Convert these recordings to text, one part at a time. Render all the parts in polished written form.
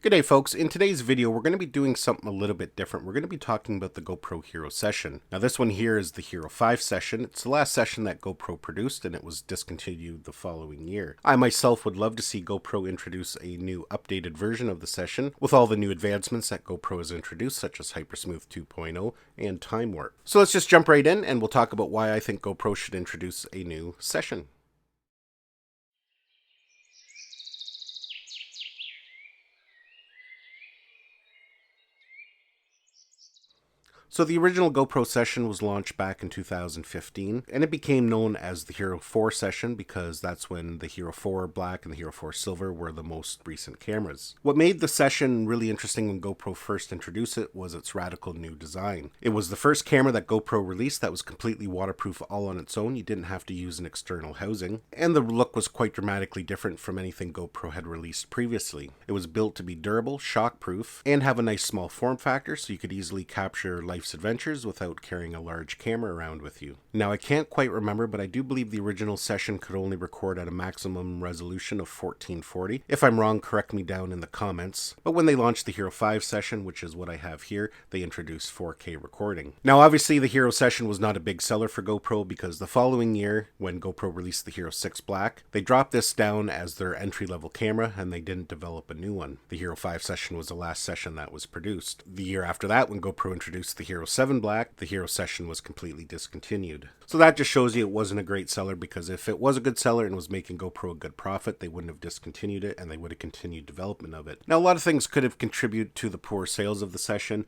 G'day folks, in today's video we're going to be doing something a little bit different. We're going to be talking about the GoPro Hero Session. Now this one here is the Hero 5 session. It's the last session that GoPro produced and it was discontinued the following year. I myself would love to see GoPro introduce a new updated version of the session with all the new advancements that GoPro has introduced, such as HyperSmooth 2.0 and TimeWarp. So let's just jump right in and we'll talk about why I think GoPro should introduce a new session. So the original GoPro Session was launched back in 2015, and it became known as the Hero 4 Session because that's when the Hero 4 Black and the Hero 4 Silver were the most recent cameras. What made the Session really interesting when GoPro first introduced it was its radical new design. It was the first camera that GoPro released that was completely waterproof all on its own. You didn't have to use an external housing, and the look was quite dramatically different from anything GoPro had released previously. It was built to be durable, shockproof, and have a nice small form factor so you could easily capture life's adventures without carrying a large camera around with you. Now I can't quite remember, but I do believe the original Session could only record at a maximum resolution of 1440. If I'm wrong, correct me down in the comments. But when they launched the Hero 5 Session, which is what I have here, they introduced 4K recording. Now obviously the Hero Session was not a big seller for GoPro because the following year, when GoPro released the Hero 6 Black, they dropped this down as their entry-level camera and they didn't develop a new one. The Hero 5 Session was the last session that was produced. The year after that, when GoPro introduced the Hero 7 Black, the Hero Session was completely discontinued. So that just shows you it wasn't a great seller, because if it was a good seller and was making GoPro a good profit, they wouldn't have discontinued it and they would have continued development of it. Now a lot of things could have contributed to the poor sales of the Session.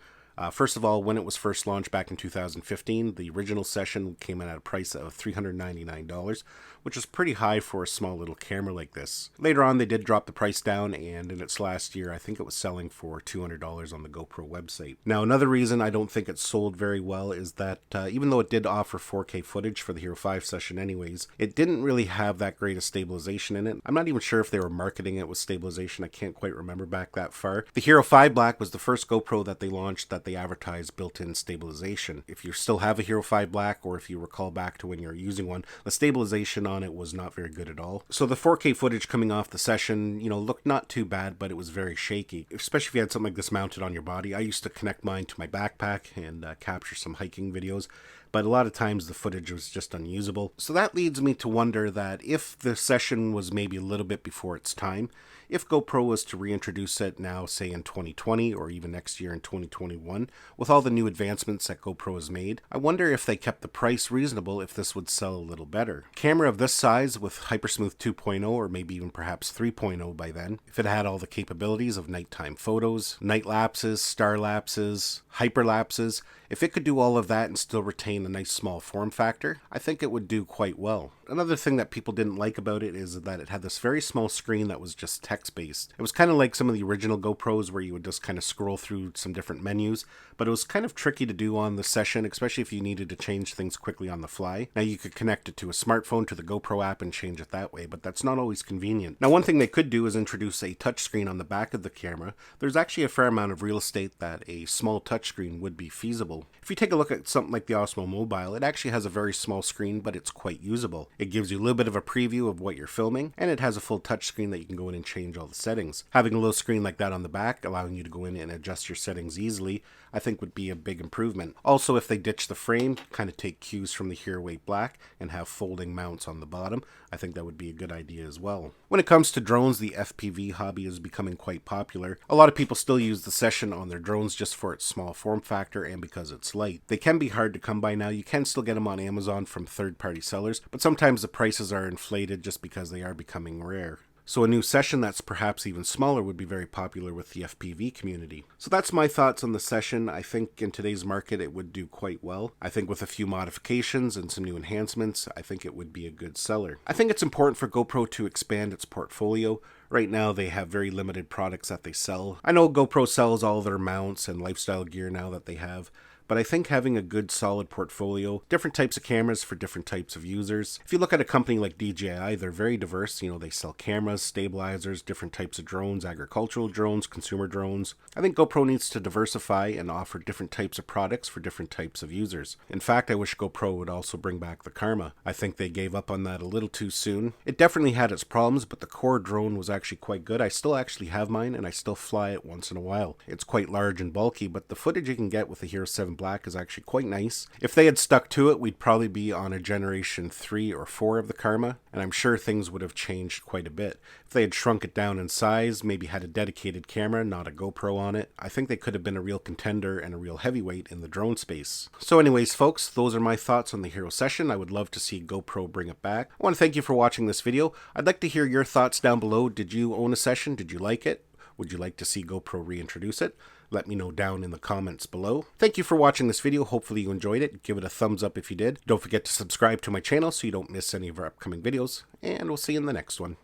First of all, when it was first launched back in 2015, the original Session came in at a price of $399, which is pretty high for a small little camera like this. Later on, they did drop the price down, and in its last year, I think it was selling for $200 on the GoPro website. Now, another reason I don't think it sold very well is that even though it did offer 4K footage for the Hero 5 Session anyways, it didn't really have that great a stabilization in it. I'm not even sure if they were marketing it with stabilization. I can't quite remember back that far. The Hero 5 Black was the first GoPro that they launched that they advertised built-in stabilization. If you still have a Hero 5 Black, or if you recall back to when you're using one, the stabilization on it was not very good at all. So the 4K footage coming off the Session, looked not too bad, but it was very shaky, especially if you had something like this mounted on your body. I used to connect mine to my backpack and capture some hiking videos, but a lot of times the footage was just unusable. So that leads me to wonder that if the Session was maybe a little bit before its time, if GoPro was to reintroduce it now, say in 2020 or even next year in 2021, with all the new advancements that GoPro has made, I wonder if they kept the price reasonable, if this would sell a little better. A camera of this size with HyperSmooth 2.0 or maybe even perhaps 3.0 by then, if it had all the capabilities of nighttime photos, night lapses, star lapses, hyperlapses, if it could do all of that and still retain a nice small form factor, I think it would do quite well. Another thing that people didn't like about it is that it had this very small screen that was just text-based. It was kind of like some of the original GoPros where you would just kind of scroll through some different menus, but it was kind of tricky to do on the Session, especially if you needed to change things quickly on the fly. Now you could connect it to a smartphone, to the GoPro app, and change it that way, but that's not always convenient. Now one thing they could do is introduce a touchscreen on the back of the camera. There's actually a fair amount of real estate that a small touchscreen would be feasible. If you take a look at something like the Osmo Mobile, it actually has a very small screen, but it's quite usable. It gives you a little bit of a preview of what you're filming, and it has a full touchscreen that you can go in and change all the settings. Having a little screen like that on the back, allowing you to go in and adjust your settings easily, I think would be a big improvement. Also, if they ditch the frame, kind of take cues from the Hero 8 Black and have folding mounts on the bottom, I think that would be a good idea as well. When it comes to drones, the FPV hobby is becoming quite popular. A lot of people still use the Session on their drones just for its small form factor and because it's light. They can be hard to come by now. You can still get them on Amazon from third-party sellers, but sometimes the prices are inflated just because they are becoming rare. So a new Session that's perhaps even smaller would be very popular with the FPV community. So that's my thoughts on the Session. I think in today's market it would do quite well. I think with a few modifications and some new enhancements, I think it would be a good seller. I think it's important for GoPro to expand its portfolio. Right now they have very limited products that they sell. I know GoPro sells all their mounts and lifestyle gear now that they have, but I think having a good solid portfolio, different types of cameras for different types of users. If you look at a company like DJI, they're very diverse. You know, they sell cameras, stabilizers, different types of drones, agricultural drones, consumer drones. I think GoPro needs to diversify and offer different types of products for different types of users. In fact, I wish GoPro would also bring back the Karma. I think they gave up on that a little too soon. It definitely had its problems, but the core drone was actually quite good. I still actually have mine, and I still fly it once in a while. It's quite large and bulky, but the footage you can get with the Hero 7 Black is actually quite nice. If they had stuck to it, we'd probably be on a generation 3 or 4 of the Karma, and I'm sure things would have changed quite a bit. If they had shrunk it down in size, maybe had a dedicated camera, not a GoPro on it, I think they could have been a real contender and a real heavyweight in the drone space. So anyways, folks, those are my thoughts on the Hero Session. I would love to see GoPro bring it back. I want to thank you for watching this video. I'd like to hear your thoughts down below. Did you own a Session? Did you like it? Would you like to see GoPro reintroduce it? Let me know down in the comments below. Thank you for watching this video. Hopefully you enjoyed it. Give it a thumbs up if you did. Don't forget to subscribe to my channel so you don't miss any of our upcoming videos. And we'll see you in the next one.